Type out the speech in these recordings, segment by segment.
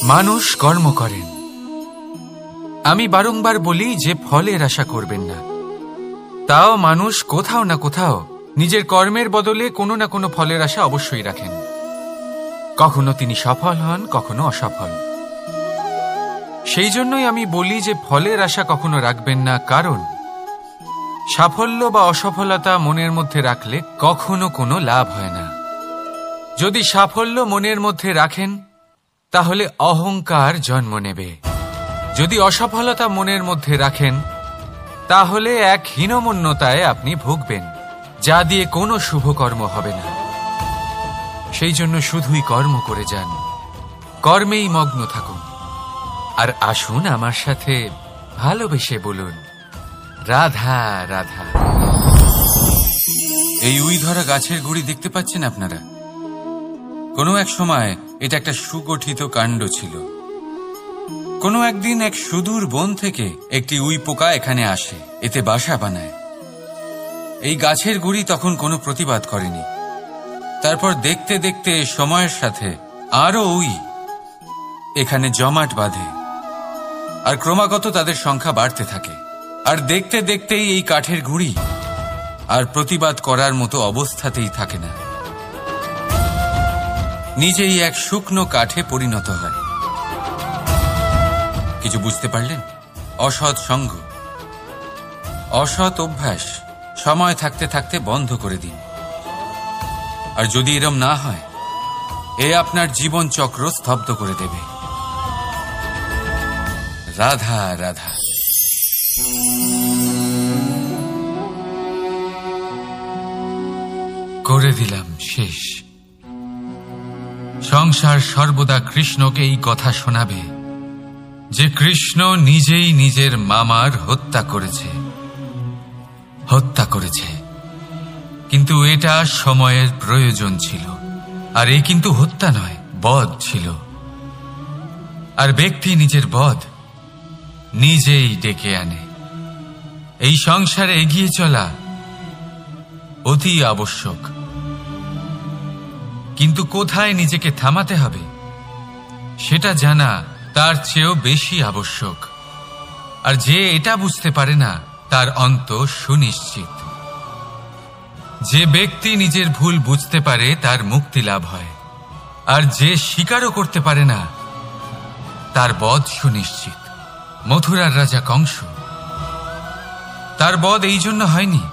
মানুষ কর্ম করেন। আমি বারংবার বলি যে ফলের আশা করবেন না। তাও মানুষ কোথাও না কোথাও নিজের কর্মের বদলে কোনো না কোনো ফলের আশা অবশ্যই রাখেন। কখনো তিনি সফল হন, কখনো অসফল। সেই জন্যই আমি বলি যে ফলের আশা কখনো রাখবেন না, কারণ সাফল্য বা অসফলতা মনের মধ্যে রাখলে কখনো কোনো লাভ হয় না। যদি সাফল্য মনের মধ্যে রাখেন তাহলে অহংকার জন্ম নেবে। যদি অসফলতা মনের মধ্যে রাখেন তাহলে এক হীনমন্যতায় আপনি ভুগবেন, যা দিয়ে কোনো শুভকর্ম হবে না। সেই জন্য শুধুই কর্ম করে যান, কর্মেই মগ্ন থাকুন। আর আসুন আমার সাথে ভালোবেসে বলুন, রাধা রাধা। এই উই ধরা গাছের গুড়ি দেখতে পাচ্ছেন আপনারা? কোনো এক সময় এটা একটা সুগঠিত কাণ্ড ছিল। কোনো একদিন এক সুদূর বন থেকে একটি উই পোকা এখানে আসে, এতে বাসা বানায়। এই গাছের গুড়ি তখন কোনো প্রতিবাদ করেনি। তারপর দেখতে দেখতে সময়ের সাথে আরো উই এখানে জমাট বাঁধে, আর ক্রমাগত তাদের সংখ্যা বাড়তে থাকে। আর দেখতে দেখতেই এই কাঠের গুড়ি আর প্রতিবাদ করার মতো অবস্থাতেই থাকে না, নিজেই এক শুকনো কাঠে পরিণত হয়। কিছু বুঝতে পারলেন? অসৎ সঙ্গ, অসৎ অভ্যাস সময় থাকতে থাকতে বন্ধ করে দিন। আর যদি এরম না হয়, এ আপনার জীবন চক্র স্তব্ধ করে দেবে। রাধা রাধা। করে দিলাম শেষ। সংসার সর্বদা কৃষ্ণকে এই কথা শোনাবে যে কৃষ্ণ নিজেই নিজের মামার হত্যা করেছে। কিন্তু এটা সময়ের প্রয়োজন ছিল। আর এই কিন্তু হত্যা নয়, বধ ছিল। আর ব্যক্তি নিজের বধ নিজেই ডেকে আনে। এই সংসারে এগিয়ে চলা অতি আবশ্যক, কিন্তু কোথায় নিজেকে থামাতে হবে সেটা জানা তার চেয়েও বেশি আবশ্যক। আর যে এটা বুঝতে পারে না তার অন্ত সুনিশ্চিত। যে ব্যক্তি নিজের ভুল বুঝতে পারে তার মুক্তি লাভ হয়, আর যে স্বীকারও করতে পারে না তার বধ সুনিশ্চিত। মথুরার রাজা কংস, তার বধ এই জন্য হয়নি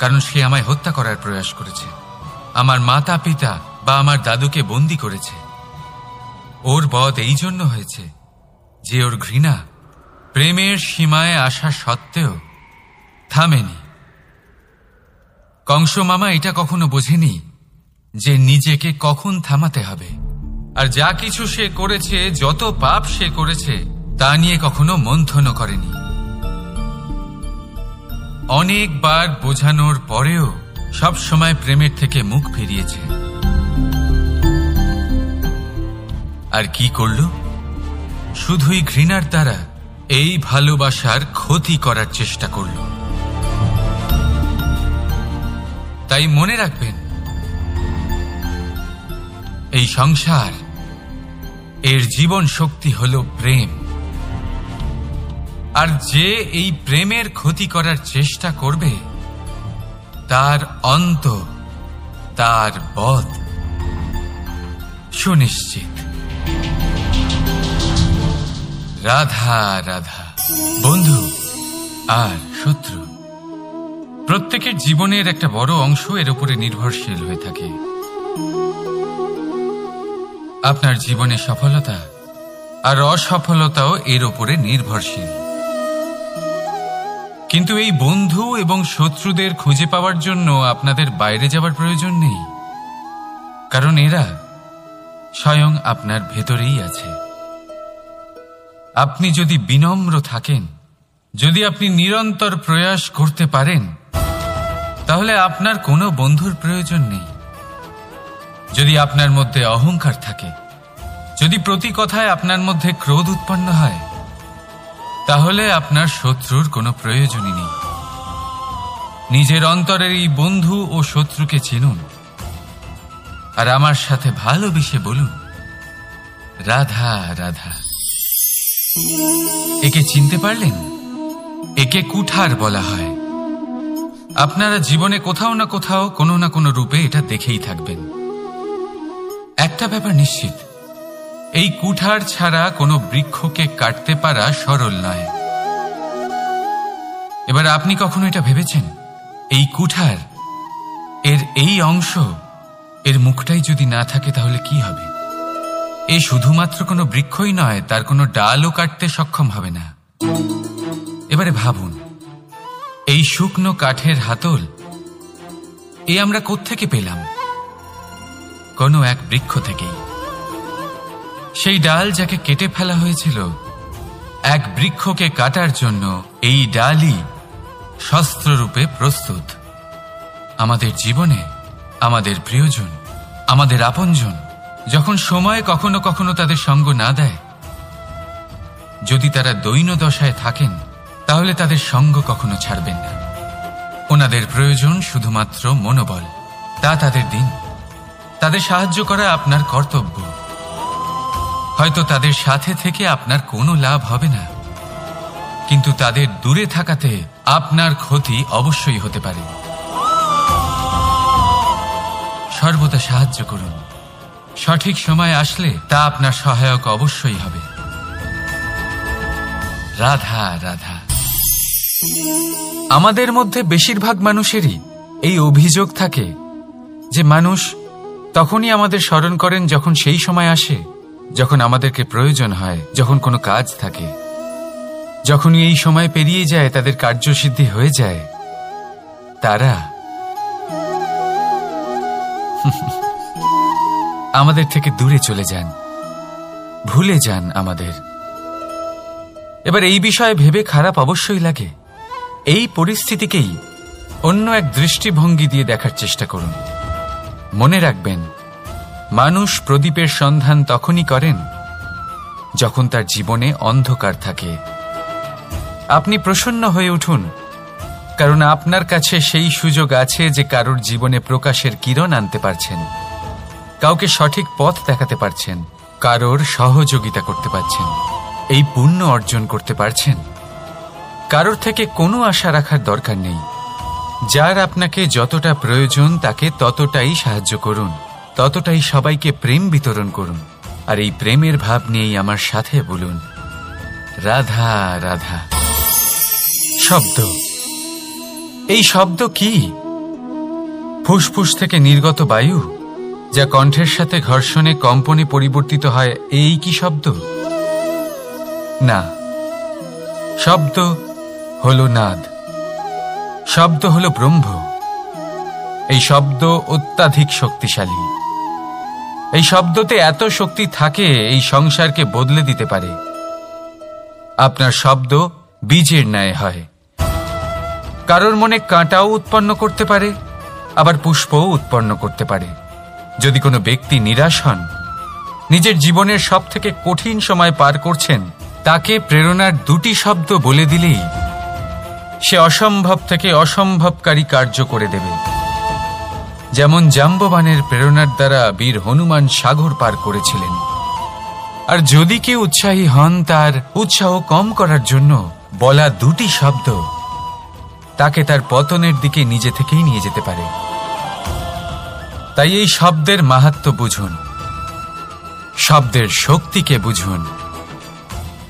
কারণ সে আমায় হত্যা করার প্রয়াস করেছে, আমার মাতা পিতা বা আমার দাদুকে বন্দী করেছে। ওর বধ এই জন্য হয়েছে যে ওর ঘৃণা প্রেমের সীমায় আসা সত্ত্বেও থামেনি। কংস মামা এটা কখনো বোঝেনি যে নিজেকে কখন থামাতে হবে। আর যা কিছু সে করেছে, যত পাপ সে করেছে, তা নিয়ে কখনো মন্থনও করেনি। অনেকবার বোঝানোর পরেও সব সময় প্রেমের থেকে মুখ ফিরিয়েছে। আর কি করল? শুধুই ঘৃণার দ্বারা এই ভালোবাসার ক্ষতি করার চেষ্টা করল। তাই মনে রাখবেন, এই সংসার, এর জীবন শক্তি হল প্রেম। আর যে এই প্রেমের ক্ষতি করার চেষ্টা করবে তার অন্ত, তার বধ সুনিশ্চিত। রাধা রাধা। বন্ধু আর শত্রু, প্রত্যেকের জীবনের একটা বড় অংশ এর উপরে নির্ভরশীল হয়ে থাকে। আপনার জীবনে সফলতা আর অসফলতাও এর উপরে নির্ভরশীল। কিন্তু এই বন্ধু এবং শত্রুদের খুঁজে পাওয়ার জন্য আপনাদের বাইরে যাওয়ার প্রয়োজন নেই, কারণ এরা স্বয়ং আপনার ভেতরেই আছে। আপনি যদি বিনম্র থাকেন, যদি আপনি নিরন্তর প্রয়াস করতে পারেন, তাহলে আপনার কোনো বন্ধুর প্রয়োজন নেই। যদি আপনার মধ্যে অহংকার থাকে, যদি প্রতি কথায় আপনার মধ্যে ক্রোধ উৎপন্ন হয়, তাহলে আপনার শত্রুর কোনো প্রয়োজনই নেই। নিজের অন্তরের এই বন্ধু ও শত্রুকে চিনুন, আর আমার সাথে ভালোবেসে বলুন, রাধা রাধা। একে চিনতে পারলেন? একে কুঠার বলা হয়। আপনারা জীবনে কোথাও না কোথাও কোনো না কোনো রূপে এটা দেখেই থাকবেন। একটা ব্যাপার নিশ্চিত, এই কুঠার ছাড়া কোনো বৃক্ষকে কাটতে পারা সরল নয়। এবার আপনি কখনো এটা ভেবেছেন, এই কুঠার, এর এই অংশ, এর মুখটাই যদি না থাকে তাহলে কি হবে? এ শুধুমাত্র কোনো বৃক্ষই নয়, তার কোনো ডালও কাটতে সক্ষম হবে না। এবারে ভাবুন, এই শুকনো কাঠের হাতল এ আমরা কোত্থেকে পেলাম? কোনো এক বৃক্ষ থেকেই। সেই ডাল যাকে কেটে ফেলা হয়েছিল এক বৃক্ষকে কাটার জন্য, এই ডালই শস্ত্ররূপে প্রস্তুত। আমাদের জীবনে আমাদের প্রিয়জন, আমাদের আপনজন যখন সময় কখনো কখনো তাদের সঙ্গ না দেয়, যদি তারা দৈন্য দশায় থাকেন, তাহলে তাদের সঙ্গ কখনো ছাড়বেন না। ওনাদের প্রয়োজন শুধুমাত্র মনোবল। তা তাদের দিন। তাদের সাহায্য করা আপনার কর্তব্য। হয়তো তাদের সাথে থেকে আপনার কোনো লাভ হবে না, কিন্তু তাদের দূরে থাকাতে আপনার ক্ষতি অবশ্যই হতে পারে। সর্বদা সাহায্য করুন। সঠিক সময় আসলে তা আপনার সহায়ক অবশ্যই হবে। রাধা রাধা। আমাদের মধ্যে বেশিরভাগ মানুষেরই এই অভিযোগ থাকে যে মানুষ তখনই আমাদের স্মরণ করেন যখন সেই সময় আসে যখন আমাদেরকে প্রয়োজন হয়, যখন কোনো কাজ থাকে। যখনই এই সময় পেরিয়ে যায়, তাদের কার্যসিদ্ধি হয়ে যায়, তারা আমাদের থেকে দূরে চলে যান, ভুলে যান আমাদের। এবার এই বিষয়ে ভেবে খারাপ অবশ্যই লাগে। এই পরিস্থিতিকেই অন্য এক দৃষ্টিভঙ্গি দিয়ে দেখার চেষ্টা করুন। মনে রাখবেন, মানুষ প্রদীপের সন্ধান তখনই করেন যখন তার জীবনে অন্ধকার থাকে। আপনি প্রসন্ন হয়ে উঠুন, কারণ আপনার কাছে সেই সুযোগ আছে যে কারোর জীবনে প্রকাশের কিরণ আনতে পারছেন, কাউকে সঠিক পথ দেখাতে পারছেন, কারোর সহযোগিতা করতে পারছেন, এই পুণ্য অর্জন করতে পারছেন। কারোর থেকে কোনো আশা রাখার দরকার নেই। যার আপনাকে যতটা প্রয়োজন তাকে ততটাই সাহায্য করুন, ততটাই সবাইকে প্রেম বিতরণ করুন। আর এই প্রেমের ভাব নিয়েই আমার সাথে বলুন, রাধা রাধা। শব্দ। এই শব্দ কি? ফুসফুস থেকে নির্গত বায়ু, যা কণ্ঠের সাথে ঘর্ষণে কম্পনে পরিবর্তিত হয়, এই কি শব্দ? না, শব্দ হলো নাদ। শব্দ হলো ব্রহ্ম। এই শব্দ অত্যাধিক শক্তিশালী। এই শব্দতে এত শক্তি থাকে, এই সংসারকে বদলে দিতে পারে। আপনার শব্দ বীজের ন্যায় হয়। কারোর মনে কাঁটাও উৎপন্ন করতে পারে, আবার পুষ্পও উৎপন্ন করতে পারে। যদি কোনো ব্যক্তি নিরাশ হন, নিজের জীবনের সবথেকে কঠিন সময় পার করছেন, তাকে প্রেরণার দুটি শব্দ বলে দিলেই সে অসম্ভব থেকে অসম্ভবকারী কার্য করে দেবে। যেমন জাম্ববানের প্রেরণার দ্বারা বীর হনুমান সাগর পার করেছিলেন। আর যদি কেউ উৎসাহী হন, তার উৎসাহ কম করার জন্য বলা দুটি শব্দ তাকে তার পতনের দিকে নিজে থেকেই নিয়ে যেতে পারে। তাই এই শব্দের মাহাত্ম্য বুঝুন, শব্দের শক্তিকে বুঝুন,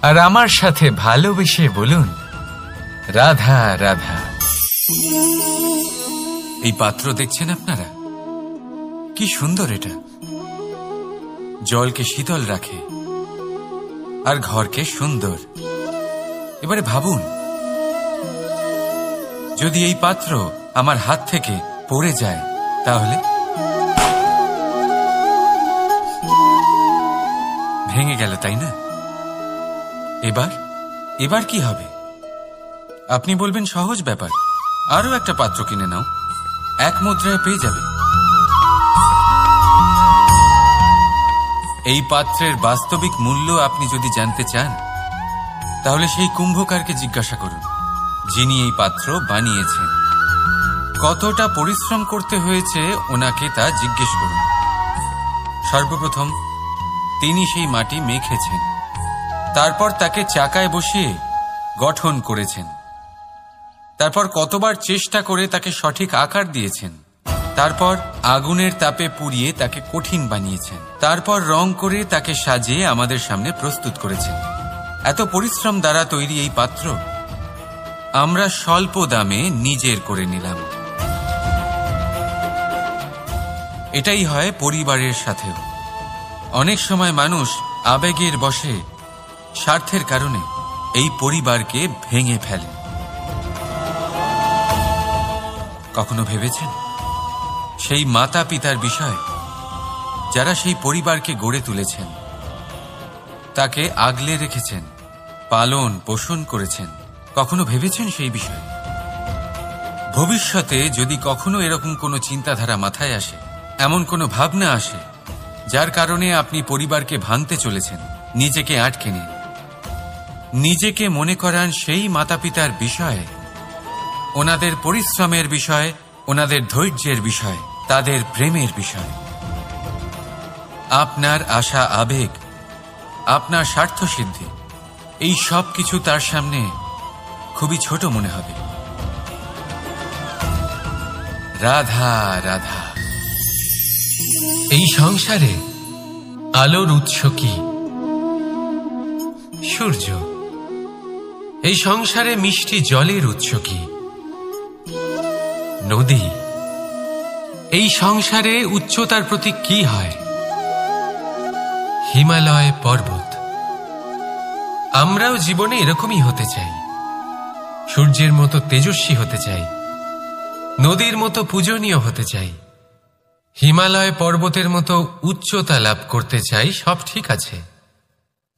আর আমার সাথে ভালোবেসে বলুন, রাধা রাধা। এই পাত্র দেখছেন আপনারা? কি সুন্দর এটা। জলকে শীতল রাখে আর ঘরকে সুন্দর। এবারে ভাবুন, যদি এই পাত্র আমার হাত থেকে পড়ে যায়, তাহলে ভেঙে গেল, তাই না? এবার কি হবে? আপনি বলবেন সহজ ব্যাপার, আরো একটা পাত্র কিনে নাও, এক মুদ্রায় পেয়ে যাবে। এই পাত্রের বাস্তবিক মূল্য আপনি যদি জানতে চান, তাহলে সেই কুম্ভকারকে জিজ্ঞাসা করুন, যিনি এই পাত্র বানিয়েছেন। কতটা পরিশ্রম করতে হয়েছে ওনাকে তা জিজ্ঞেস করুন। সর্বপ্রথম তিনি সেই মাটি মেখেছেন, তারপর তাকে চাকায় বসিয়ে গঠন করেছেন, তারপর কতবার চেষ্টা করে তাকে সঠিক আকার দিয়েছেন, তারপর আগুনের তাপে পুড়িয়ে তাকে কঠিন বানিয়েছেন, তারপর রং করে তাকে সাজিয়ে আমাদের সামনে প্রস্তুত করেছেন। এত পরিশ্রম দ্বারা তৈরি এই পাত্র আমরা স্বল্প দামে নিজের করে নিলাম। এটাই হয় পরিবারের সাথেও। অনেক সময় মানুষ আবেগের বশে, স্বার্থের কারণে এই পরিবারকে ভেঙে ফেলে। কখনো ভেবেছেন সেই মাতা পিতার বিষয়, যারা সেই পরিবারকে গড়ে তুলেছেন, তাকে আগলে রেখেছেন, পালন পোষণ করেছেন? কখনো ভেবেছেন সেই বিষয়ে? ভবিষ্যতে যদি কখনো এরকম কোনো চিন্তাধারা মাথায় আসে, এমন কোনো ভাবনা আসে যার কারণে আপনি পরিবারকে ভাঙতে চলেছেন, নিজেকে আটকে নিন। নিজেকে মনে করান সেই মাতা পিতার বিষয়ে, ওনাদের পরিশ্রমের বিষয়, ওনাদের ধৈর্যের বিষয়, তাদের প্রেমের বিষয়। আপনার আশা, আবেগ, আপনার স্বার্থসিদ্ধি, এই সব কিছু তার সামনে খুবই ছোট মনে হবে। রাধা রাধা। এই সংসারে আলোর উৎস কি? সূর্য। এই সংসারে মিষ্টি জলের উৎস কি? নদী। এই সংসারে উচ্চতার প্রতীক কি হয়? হিমালয় পর্বত। আমরাও জীবনে এরকমই হতে চাই, সূর্যের মতো তেজস্বী হতে চাই, নদীর মতো পূজনীয় হতে চাই, হিমালয় পর্বতের মতো উচ্চতা লাভ করতে চাই। সব ঠিক আছে,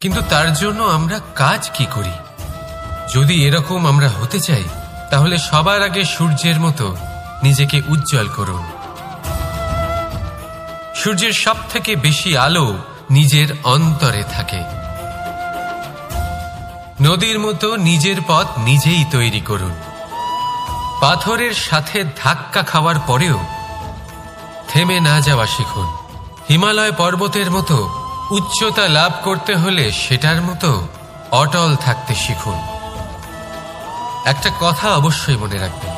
কিন্তু তার জন্য আমরা কাজ কি করি? যদি এরকম আমরা হতে চাই, তাহলে সবার আগে সূর্যের মতো নিজেকে উজ্জ্বল করুন। সূর্যের সব থেকে বেশি আলো নিজের অন্তরে থাকে। নদীর মতো নিজের পথ নিজেই তৈরি করুন। পাথরের সাথে ধাক্কা খাওয়ার পরেও থেমে না যাওয়া শিখুন। হিমালয় পর্বতের মতো উচ্চতা লাভ করতে হলে সেটার মতো অটল থাকতে শিখুন। একটা কথা অবশ্যই মনে রাখবেন,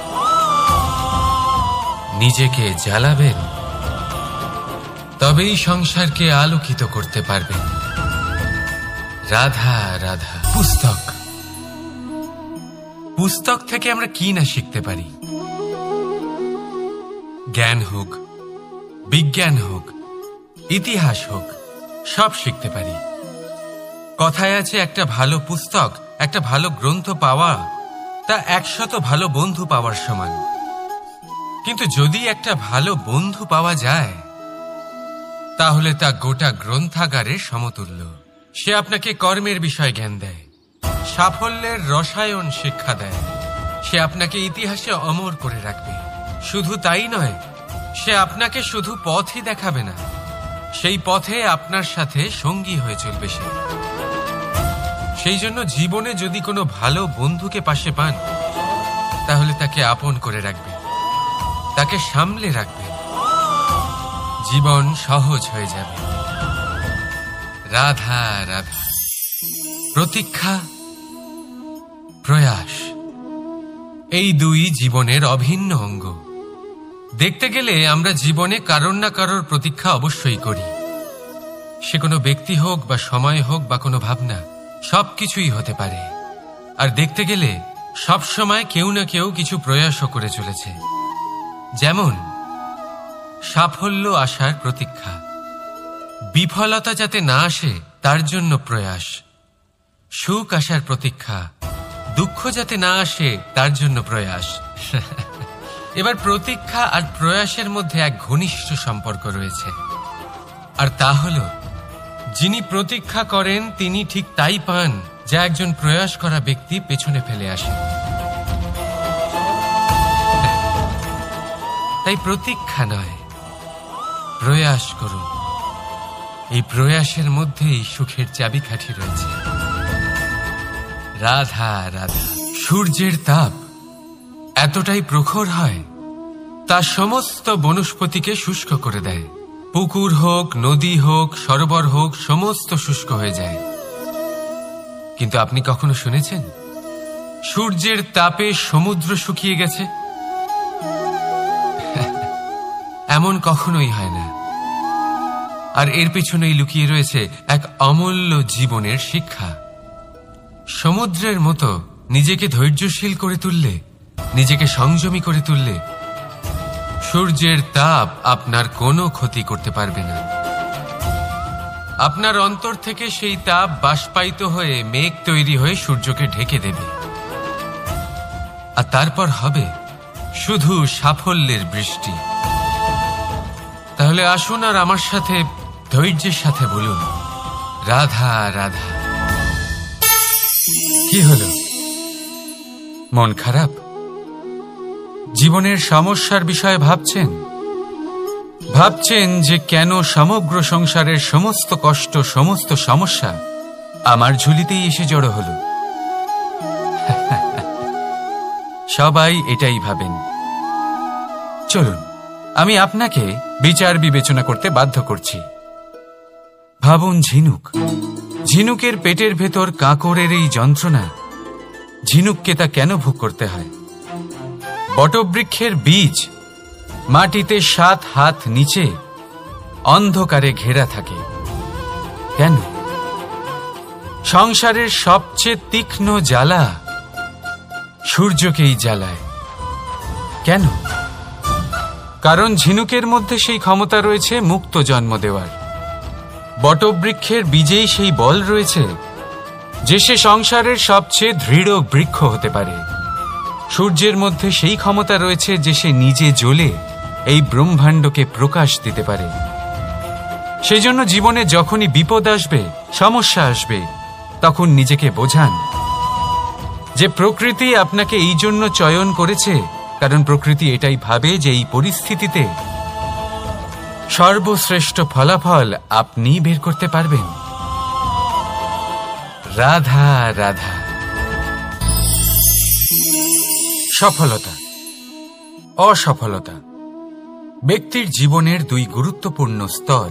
নিজেকে জ্বালাবেন, তবেই সংসারকে আলোকিত করতে পারবেন। রাধা রাধা। পুস্তক। পুস্তক থেকে আমরা কি না শিখতে পারি? জ্ঞান হোক, বিজ্ঞান হোক, ইতিহাস হোক, সব শিখতে পারি। কথায় আছে, একটা ভালো পুস্তক, একটা ভালো গ্রন্থ পাওয়া তা 100 ভালো বন্ধু পাওয়ার সমান। কিন্তু যদি একটা ভালো বন্ধু পাওয়া যায়, তাহলে তা গোটা গ্রন্থাগারের সমতুল্য। সে আপনাকে কর্মের বিষয় জ্ঞান দেয়, সাফল্যের রসায়ন শিক্ষা দেয়, সে আপনাকে ইতিহাসে অমর করে রাখবে। শুধু তাই নয়, সে আপনাকে শুধু পথই দেখাবে না, সেই পথে আপনার সাথে সঙ্গী হয়ে চলবে সে। সেই জন্য জীবনে যদি কোনো ভালো বন্ধুকে পাশে পান, তাহলে তাকে আপন করে রাখবেন, তাকে সামলে রাখবেন, জীবন সহজ হয়ে যাবে। রাধা রাধা। প্রতীক্ষা, প্রয়াস, এই দুই জীবনের অভিন্ন অঙ্গ। দেখতে গেলে আমরা জীবনে কারোর না কারোর প্রতীক্ষা অবশ্যই করি। সে কোনো ব্যক্তি হোক বা সময় হোক বা কোনো ভাবনা, সবকিছুই হতে পারে। আর দেখতে গেলে সব সময় কেউ না কেউ কিছু প্রয়াসও করে চলেছে। যেমন সাফল্য আসার প্রতীক্ষা, বিফলতা যাতে না আসে তার জন্য প্রয়াস, সুখ আসার প্রতীক্ষা, দুঃখ যাতে না আসে তার জন্য প্রয়াস। এবার প্রতীক্ষা আর প্রয়াসের মধ্যে এক ঘনিষ্ঠ সম্পর্ক রয়েছে, আর তা হল, যিনি প্রতীক্ষা করেন তিনি ঠিক তাই পান যা একজন প্রয়াস করা ব্যক্তি পেছনে ফেলে আসে। তাই প্রতীক্ষা নয়, প্রয়াস করুন। এই প্রয়াসের মধ্যেই সুখের চাবিকাঠি রয়েছে। রাধা রাধা। সূর্যের তাপ এতটাই প্রখর হয়, তা সমস্ত বনস্পতিকে শুষ্ক করে দেয়। পুকুর হোক, নদী হোক, সরোবর হোক, সমস্ত শুষ্ক হয়ে যায়। কিন্তু আপনি কখনো শুনেছেন সূর্যের তাপে সমুদ্র শুকিয়ে গেছে? এমন কখনোই হয় না। আর এর পিছনেই লুকিয়ে রয়েছে এক অমূল্য জীবনের শিক্ষা। সমুদ্রের মতো নিজেকে ধৈর্যশীল করে তুললে, নিজেকে সংযমী করে তুললে সূর্যের তাপ আপনার কোনো ক্ষতি করতে পারবে না। আপনার অন্তর থেকে সেই তাপ বাষ্পায়িত হয়ে মেঘ তৈরি হয়ে সূর্যকে ঢেকে দেবে, আর তারপর হবে শুধু সাফল্যের বৃষ্টি। তাহলে আসুন আর আমার সাথে ধৈর্যের সাথে বলুন, রাধা রাধা। কি হলো, মন খারাপ? জীবনের সমস্যার বিষয়ে ভাবছেন যে কেন সমগ্র সংসারের সমস্ত কষ্ট, সমস্ত সমস্যা আমার ঝুলিতেই এসে জড়ো হলো? সবাই এটাই ভাবেন। চলুন, আমি আপনাকে বিচার বিবেচনা করতে বাধ্য করছি। ভাবুন ঝিনুকের পেটের ভেতর কাঁকড়ের এই যন্ত্রণা, ঝিনুককে তা কেন ভোগ করতে হয়? বটবৃক্ষের বীজ মাটিতে 7 হাত নিচে অন্ধকারে ঘেরা থাকে কেন? সংসারের সবচেয়ে তীক্ষ্ণ জ্বালা সূর্যকেই জ্বালায় কেন? কারণ ঝিনুকের মধ্যে সেই ক্ষমতা রয়েছে মুক্ত জন্ম দেওয়ার। বটবৃক্ষের বীজেই সেই বল রয়েছে যে সে সংসারের সবচেয়ে দৃঢ় বৃক্ষ হতে পারে। সূর্যের মধ্যে সেই ক্ষমতা রয়েছে যে সে নিজে জ্বলে এই ব্রহ্মাণ্ডকে প্রকাশ দিতে পারে। সেই জন্য জীবনে যখনই বিপদ আসবে, সমস্যা আসবে, তখন নিজেকে বোঝান যে প্রকৃতি আপনাকে এই জন্য চয়ন করেছে, কারণ প্রকৃতি এটাই ভাবে যে এই পরিস্থিতিতে সর্বশ্রেষ্ঠ ফলাফল আপনি বের করতে পারবেন। রাধা রাধা। সফলতা, অসফলতা ব্যক্তির জীবনের 2 গুরুত্বপূর্ণ স্তর।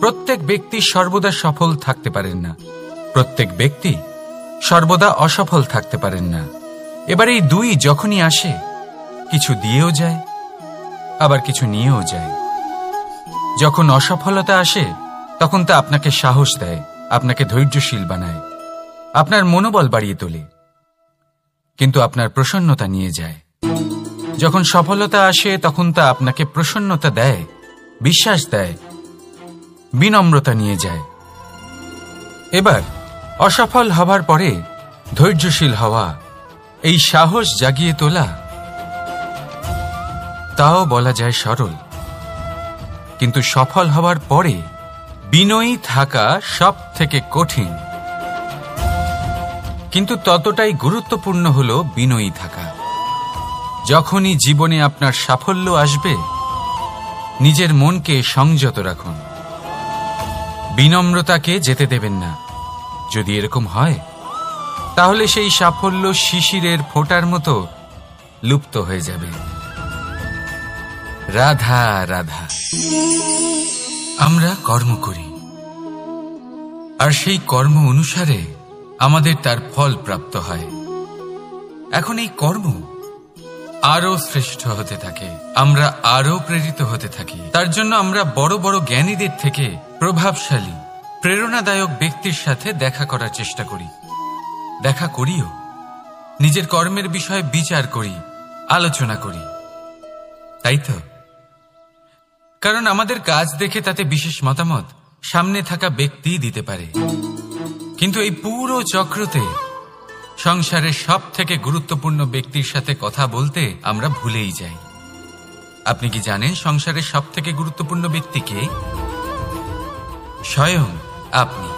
প্রত্যেক ব্যক্তি সর্বদা সফল থাকতে পারেন না, প্রত্যেক ব্যক্তি সর্বদা অসফল থাকতে পারেন না। এবার এই 2 যখনই আসে, কিছু দিয়েও যায়, আবার কিছু নিয়েও যায়। যখন অসফলতা আসে, তখন তা আপনাকে সাহস দেয়, আপনাকে ধৈর্যশীল বানায়, আপনার মনোবল বাড়িয়ে তোলে, কিন্তু আপনার প্রসন্নতা নিয়ে যায়। যখন সফলতা আসে, তখন তা আপনাকে প্রসন্নতা দেয়, বিশ্বাস দেয়, বিনম্রতা নিয়ে যায়। এবার অসফল হবার পরে ধৈর্যশীল হওয়া, এই সাহস জাগিয়ে তোলা, তাও বলা যায় সরল। কিন্তু সফল হওয়ার পরে বিনয়ী থাকা সব থেকে কঠিন। কিন্তু ততটাই গুরুত্বপূর্ণ হলো বিনয়ী থাকা। যখনই জীবনে আপনার সাফল্য আসবে, নিজের মনকে সংযত রাখুন, বিনম্রতাকে যেতে দেবেন না। যদি এরকম হয়, তাহলে সেই সাফল্য শিশিরের ফোঁটার মতো লুপ্ত হয়ে যাবে। রাধা রাধা। আমরা কর্ম করি, আর সেই কর্ম অনুসারে আমাদের তার ফল প্রাপ্ত হয়। এখন এই কর্ম আরো শ্রেষ্ঠ হতে থাকে, আমরা আরো প্রেরিত হতে থাকি। তার জন্য আমরা বড় বড় জ্ঞানীদের থেকে প্রভাবশালী, প্রেরণাদায়ক ব্যক্তির সাথে দেখা করার চেষ্টা করি, দেখা করিও। নিজের কর্মের বিষয়ে বিচার করি, আলোচনা করি, তাই তো? কারণ আমাদের কাজ দেখে তাতে বিশেষ মতামত সামনে থাকা ব্যক্তি দিতে পারে। কিন্তু এই পুরো চক্রতে সংসারের সব থেকে গুরুত্বপূর্ণ ব্যক্তির সাথে কথা বলতে আমরা ভুলেই যাই। আপনি কি জানেন সংসারের সব থেকে গুরুত্বপূর্ণ ব্যক্তি কে? স্বয়ং আপনি।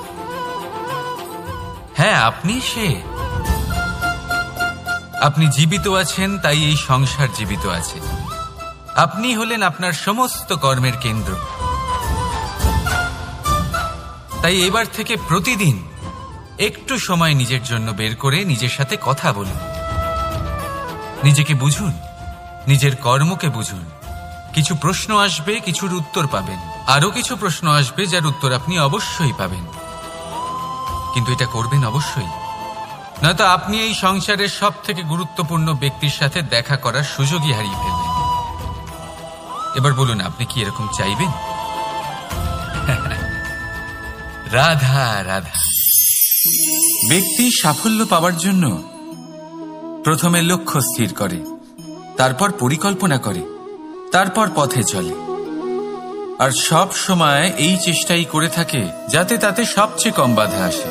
হ্যাঁ, আপনি সে। আপনি জীবিত আছেন, তাই এই সংসার জীবিত আছে। আপনি হলেন আপনার সমস্ত কর্মের কেন্দ্র। তাই এবার থেকে প্রতিদিন একটু সময় নিজের জন্য বের করে নিজের সাথে কথা বলুন, নিজেকে বুঝুন, নিজের কর্মকে বুঝুন, কিছু প্রশ্ন আসবে, কিছুর উত্তর পাবেন, আরো কিছু প্রশ্ন আসবে যার উত্তর আপনি অবশ্যই পাবেন। কিন্তু এটা করবেন অবশ্যই, নয়তো আপনি এই সংসারের সব থেকে গুরুত্বপূর্ণ ব্যক্তির সাথে দেখা করার সুযোগই হারিয়ে ফেলবেন। এবার বলুন, আপনি কি এরকম চাইবেন? রাধা রাধা। ব্যক্তি সাফল্য পাওয়ার জন্য প্রথমে লক্ষ্য স্থির করে, তারপর পরিকল্পনা করে, তারপর পথে চলে। আর সব সময় এই চেষ্টাই করে থাকে যাতে তাতে সবচেয়ে কম বাধা আসে।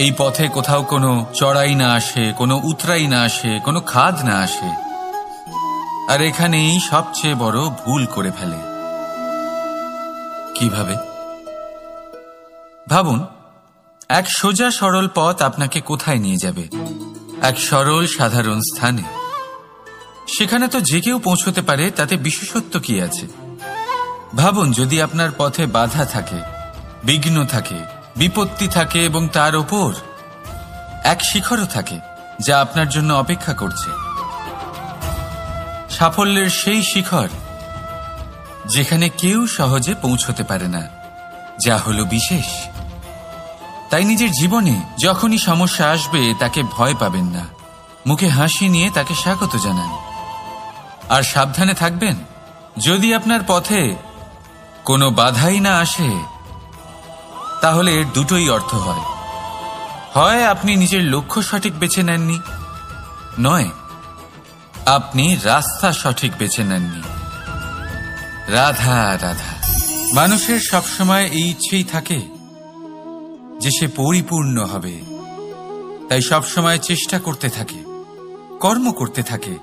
এই পথে কোথাও কোনো চড়াই না আসে, কোনো উতরাই না আসে, কোনো খাদ না আসে। আর এখানেই সবচেয়ে বড় ভুল করে ফেলে। কিভাবে? ভাবুন, এক সোজা সরল পথ আপনাকে কোথায় নিয়ে যাবে? এক সরল সাধারণ স্থানে। সেখানে তো যে কেউ পৌঁছতে পারে, তাতে বিশেষত্ব কি আছে? ভাবুন, যদি আপনার পথে বাধা থাকে, বিঘ্ন থাকে, বিপত্তি থাকে এবং তার ওপর এক শিখরও থাকে যা আপনার জন্য অপেক্ষা করছে। সাফল্যের সেই শিখর যেখানে কেউ সহজে পৌঁছতে পারে না, যা হলো বিশেষ। তাই নিজের জীবনে যখনই সমস্যা আসবে তাকে ভয় পাবেন না, মুখে হাসি নিয়ে তাকে স্বাগত জানান। আর সাবধানে থাকবেন, যদি আপনার পথে কোনো বাধাই না আসে, তাহলে এর দুটোই অর্থ হয়। হয় আপনি নিজের লক্ষ্য সঠিক বেছে নেননি, নয় আপনি রাস্তা সঠিক বেছে নেননি। রাধা রাধা। মানুষের সবসময় এই ইচ্ছেই থাকে যে সে পরিপূর্ণ হবে, তাই সবসময় চেষ্টা করতে থাকে, কর্ম করতে থাকে,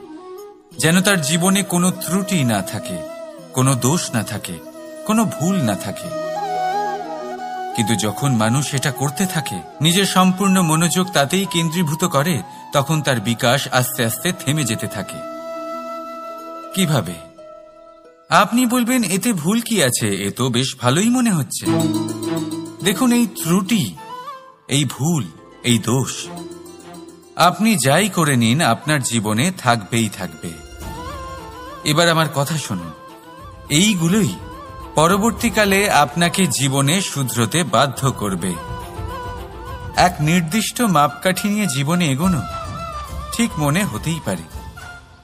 যেন তার জীবনে কোনো ত্রুটি না থাকে, কোনো দোষ না থাকে, কোনো ভুল না থাকে। কিন্তু যখন মানুষ এটা করতে থাকে, নিজের সম্পূর্ণ মনোযোগ তাতেই কেন্দ্রীভূত করে, তখন তার বিকাশ আস্তে আস্তে থেমে যেতে থাকে। কিভাবে? আপনি বলবেন, এতে ভুল কি আছে? এ তো বেশ ভালোই মনে হচ্ছে। দেখুন, এই ত্রুটি, এই ভুল, এই দোষ আপনি যাই করে নিন, আপনার জীবনে থাকবেই থাকবে। এবার আমার কথা শুনুন, এইগুলোই পরবর্তীকালে আপনাকে জীবনে শুধরতে বাধ্য করবে। এক নির্দিষ্ট মাপকাঠি নিয়ে জীবনে এগোনো ঠিক মনে হতেই পারে,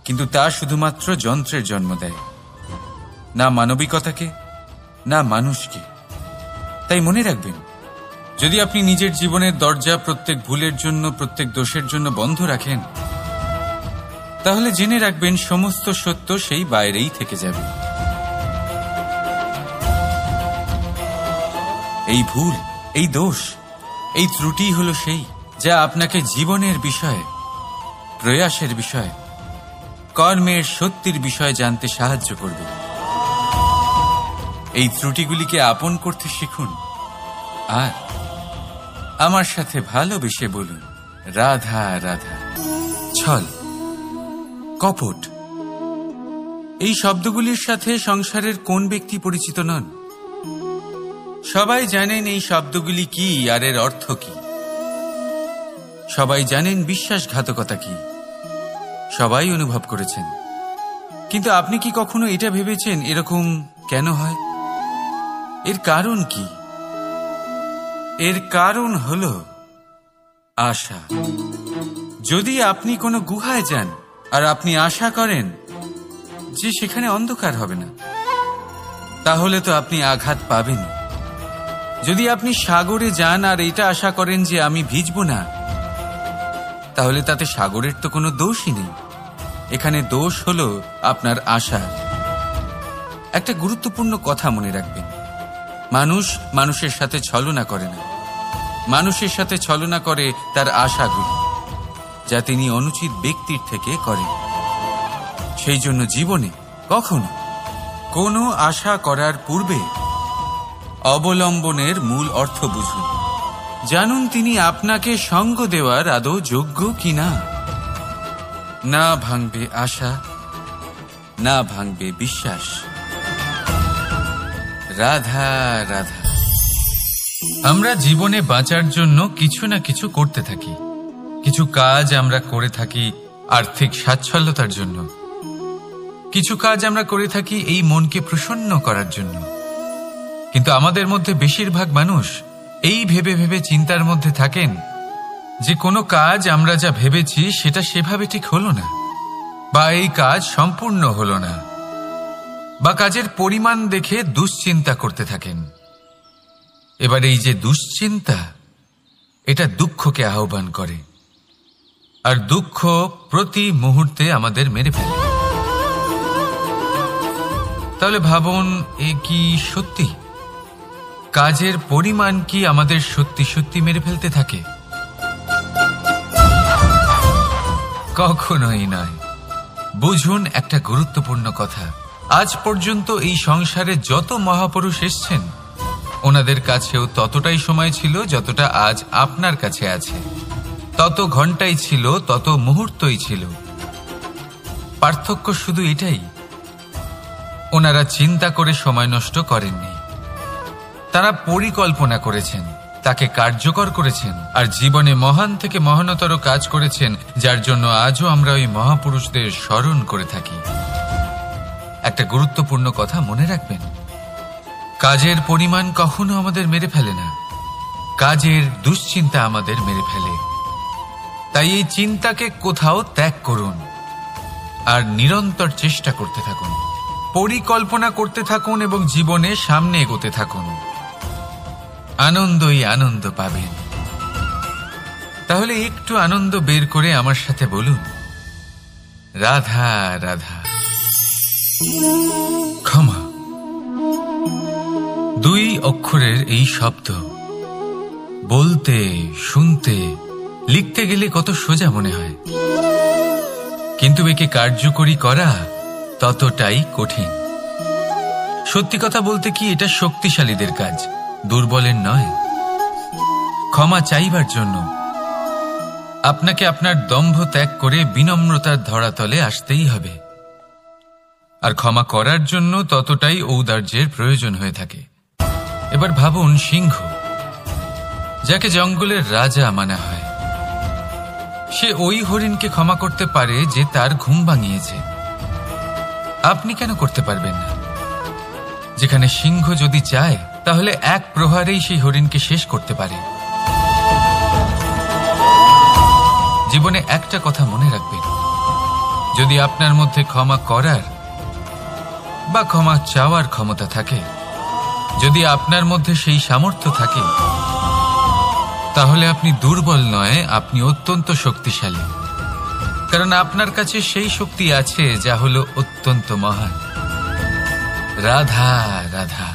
কিন্তু তা শুধুমাত্র যন্ত্রের জন্ম দেয়, না মানবিকতাকে, না মানুষকে। তাই মনে রাখবেন, যদি আপনি নিজের জীবনের দরজা প্রত্যেক ভুলের জন্য, প্রত্যেক দোষের জন্য বন্ধ রাখেন, তাহলে জেনে রাখবেন সমস্ত সত্য সেই বাইরেই থেকে যাবে। এই ভুল, এই দোষ, এই ত্রুটি হলো সেই যা আপনাকে জীবনের বিষয়ে, প্রয়াসের বিষয়ে, কর্মের সত্যির বিষয়ে জানতে সাহায্য করবে। এই ত্রুটিগুলিকে আপন করতে শিখুন, আর আমার সাথে ভালোবেসে বলুন, রাধা রাধা। ছল, কপট, এই শব্দগুলির সাথে সংসারের কোন ব্যক্তি পরিচিত নন? সবাই জানেন এই শব্দগুলি কি আর এর অর্থ কি। সবাই জানেন বিশ্বাসঘাতকতা কি, সবাই অনুভব করেছেন। কিন্তু আপনি কি কখনো এটা ভেবেছেন এরকম কেন হয়? এর কারণ কি? এর কারণ হলো আশা। যদি আপনি কোনো গুহায় যান আর আপনি আশা করেন যে সেখানে অন্ধকার হবে না, তাহলে তো আপনি আঘাত পাবেন। যদি আপনি সাগরে যান আর এটা আশা করেন যে আমি ভিজব না, তাহলে তাতে সাগরের তো কোনো দোষই নেই। এখানে দোষ হলো আপনার আশা। একটা গুরুত্বপূর্ণ কথা মনে রাখবেন, মানুষ মানুষের সাথে ছলনা করে না, মানুষের সাথে ছলনা করে তার আশাগুলি, যা তিনি অনুচিত ব্যক্তির থেকে করেন। সেই জন্য জীবনে কখনো কোনো আশা করার পূর্বে অবলম্বনের মূল অর্থ বুঝুন। জানুন তিনি আপনাকে সঙ্গ দেওয়ার আদৌ যোগ্য কিনা। না ভাঙবে আশা, না ভাঙবে বিশ্বাস। রাধা রাধা। আমরা জীবনে বাঁচার জন্য কিছু না কিছু করতে থাকি। কিছু কাজ আমরা করে থাকি আর্থিক স্বাচ্ছন্দ্যতার জন্য, কিছু কাজ আমরা করে থাকি এই মনকে প্রসন্ন করার জন্য, কিন্তু আমাদের মধ্যে বেশিরভাগ মানুষ এই ভেবে ভেবে চিন্তার মধ্যে থাকেন যে কোনো কাজ আমরা যা ভেবেছি সেটা সেভাবে ঠিক হলো না, বা এই কাজ সম্পূর্ণ হলো না, বা কাজের পরিমাণ দেখে দুশ্চিন্তা করতে থাকেন। এবার এই যে দুশ্চিন্তা, এটা দুঃখকে আহ্বান করে, আর দুঃখ প্রতি মুহূর্তে আমাদের মেরে ফেলে। তাহলে ভাবুন, এ কি সত্যি? কাজের পরিমাণ কি আমাদের সত্যি সত্যি মেরে ফেলতে থাকে? কখনোই নয়। বুঝুন একটা গুরুত্বপূর্ণ কথা, আজ পর্যন্ত এই সংসারে যত মহাপুরুষ এসছেন, ওনাদের কাছেও ততটাই সময় ছিল যতটা আজ আপনার কাছে আছে, তত ঘন্টাই ছিল, তত মুহূর্তই ছিল। পার্থক্য শুধু এটাই, ওনারা চিন্তা করে সময় নষ্ট করেননি, তারা পরিকল্পনা করেছেন, তাকে কার্যকর করেছেন, আর জীবনে মহান থেকে মহানতর কাজ করেছেন, যার জন্য আজও আমরা ওই মহাপুরুষদের স্মরণ করে থাকি। একটা গুরুত্বপূর্ণ কথা মনে রাখবেন, কাজের পরিমাণ কখনো আমাদের মেরে ফেলে না, কাজের দুশ্চিন্তা আমাদের মেরে ফেলে। তাই এই চিন্তাকে কোথাও ত্যাগ করুন আর নিরন্তর চেষ্টা করতে থাকুন, পরিকল্পনা করতে থাকুন এবং জীবনে সামনে এগোতে থাকুন। আনন্দই আনন্দ পাবেন। তাহলে একটু আনন্দ বের করে আমার সাথে বলুন, রাধা রাধা। ক্ষমা, দুই অক্ষরের এই শব্দ বলতে, শুনতে, লিখতে গেলে কত সোজা মনে হয়, কিন্তু একে কার্যকরী করা ততটাই কঠিন। সত্যি কথা বলতে কি, এটা শক্তিশালীদের কাজ, দুর্বলের নয়। ক্ষমা চাইবার জন্য আপনাকে আপনার দম্ভ ত্যাগ করে বিনম্রতার ধরাতলে আসতেই হবে, আর ক্ষমা করার জন্য ততটাই ঔদার্যের প্রয়োজন হয়ে থাকে। এবার ভাবুন, সিংহ, যাকে জঙ্গলের রাজা মানা হয়, সে ওই হরিণকে ক্ষমা করতে পারে যে তার ঘুম ভাঙিয়েছে। আপনি কেন করতে পারবেন না? যেখানে সিংহ যদি চায়, তাহলে এক প্রহারেই সেই হরিণকে শেষ করতে পারে। জীবনে একটা কথা মনে রাখবেন, যদি আপনার মধ্যে ক্ষমা করার বা ক্ষমা চাওয়ার ক্ষমতা থাকে, যদি আপনার মধ্যে সেই সামর্থ্য থাকে, তাহলে আপনি দুর্বল নয়, আপনি অত্যন্ত শক্তিশালী। কারণ আপনার কাছে সেই শক্তি আছে যা হলো অত্যন্ত মহান। রাধা রাধা।